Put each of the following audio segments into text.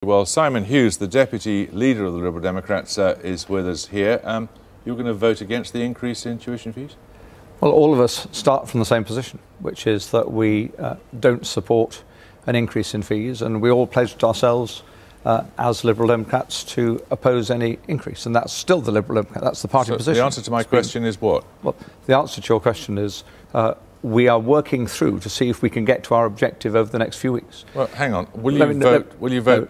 Well, Simon Hughes, the Deputy Leader of the Liberal Democrats, is with us here. You're going to vote against the increase in tuition fees? Well, all of us start from the same position, which is that we don't support an increase in fees, and we all pledged ourselves as Liberal Democrats to oppose any increase, and that's still the Liberal Democrat, that's the party position. The answer to my question is what? Well, the answer to your question is we are working through to see if we can get to our objective over the next few weeks. Well, hang on. Will you vote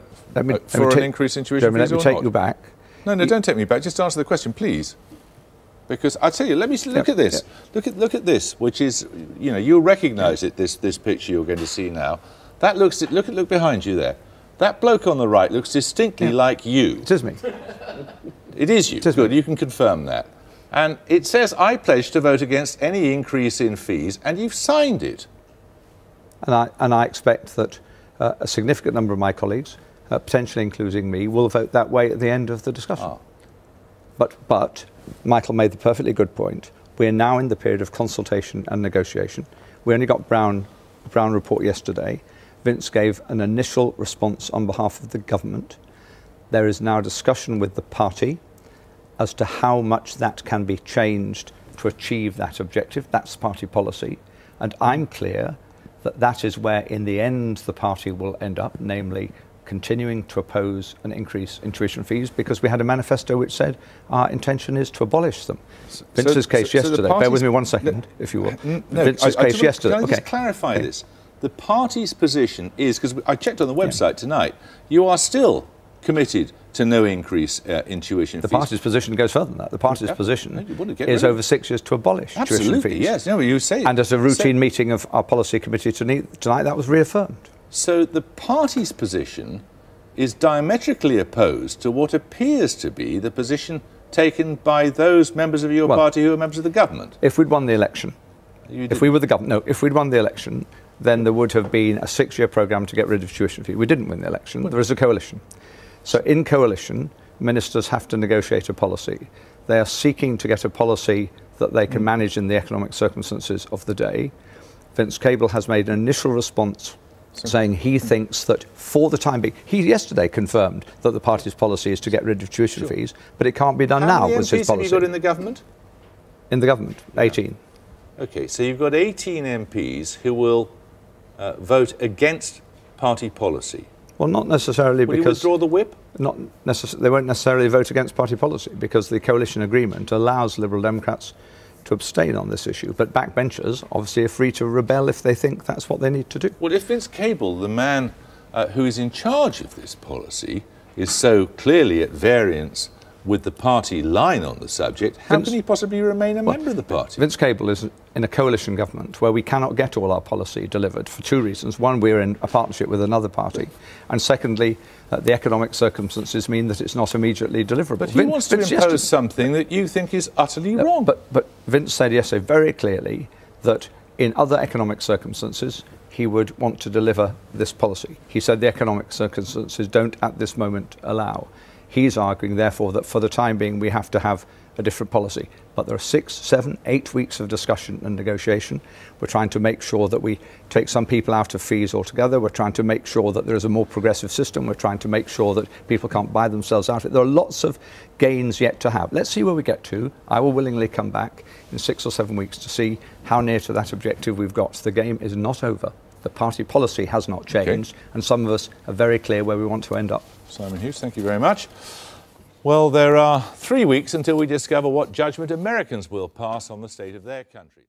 for an increase in tuition fees or not? Let me take you back. No, don't take me back. Just answer the question, please. Because I tell you, let me look at this. Look at this, which is, you know, you'll recognise it. This picture you're going to see now. That looks. Look behind you there. That bloke on the right looks distinctly like you. It is me. It is you. It is good. You can confirm that. And it says, I pledge to vote against any increase in fees, and you've signed it. And I expect that a significant number of my colleagues, potentially including me, will vote that way at the end of the discussion. But Michael made the perfectly good point. We are now in the period of consultation and negotiation. We only got Brown report yesterday. Vince gave an initial response on behalf of the government. There is now discussion with the party as to how much that can be changed to achieve that objective. That's party policy. And I'm clear that that is where, in the end, the party will end up, namely continuing to oppose an increase in tuition fees, because we had a manifesto which said our intention is to abolish them. Vince's case yesterday, bear with me one second, if you will. Vince's case yesterday. Can I just clarify this? The party's position is, because I checked on the website tonight, you are still committed to no increase in tuition fees. The party's position goes further than that. The party's position is over 6 years to abolish tuition fees. Yes, no, you say. And at a routine meeting of our policy committee tonight, that was reaffirmed. So the party's position is diametrically opposed to what appears to be the position taken by those members of your party who are members of the government. If we'd won the election, if we'd won the election, then there would have been a 6-year programme to get rid of tuition fees. We didn't win the election. There is a coalition. So in coalition, ministers have to negotiate a policy. They are seeking to get a policy that they can manage in the economic circumstances of the day. Vince Cable has made an initial response saying he thinks that for the time being, he yesterday confirmed that the party's policy is to get rid of tuition fees, but it can't be done now, was his policy. How many MPs have you got in the government? In the government, 18. OK, so you've got 18 MPs who will vote against party policy. Well, not necessarily because... Will you withdraw the whip? They won't necessarily vote against party policy, because the coalition agreement allows Liberal Democrats to abstain on this issue. But backbenchers obviously are free to rebel if they think that's what they need to do. Well, if Vince Cable, the man who is in charge of this policy, is so clearly at variance with the party line on the subject, how can he possibly remain a member of the party? Vince Cable is in a coalition government where we cannot get all our policy delivered for 2 reasons. One, we're in a partnership with another party. And secondly, the economic circumstances mean that it's not immediately deliverable. But he wants to impose something that you think is utterly wrong. But Vince said yesterday very clearly that in other economic circumstances, he would want to deliver this policy. He said the economic circumstances don't at this moment allow. He's arguing, therefore, that for the time being we have to have a different policy. But there are 6, 7, 8 weeks of discussion and negotiation. We're trying to make sure that we take some people out of fees altogether. We're trying to make sure that there is a more progressive system. We're trying to make sure that people can't buy themselves out of it. There are lots of gains yet to have. Let's see where we get to. I will willingly come back in 6 or 7 weeks to see how near to that objective we've got. The game is not over. The party policy has not changed, and some of us are very clear where we want to end up. Simon Hughes, thank you very much. Well, there are 3 weeks until we discover what judgment Americans will pass on the state of their country.